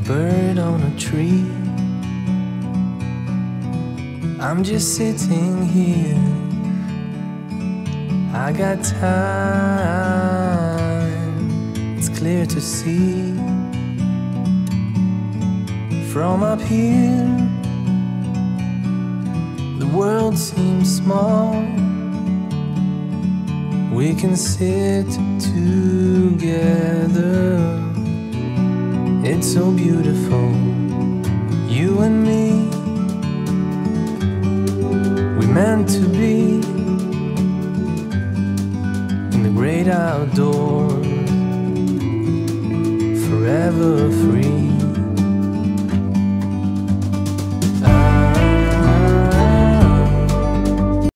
bird on a tree. I'm just sitting here, I got time, it's clear to see. From up here, the world seems small. We can sit together, it's so beautiful, you and me. We meant to be in the great outdoors, forever free.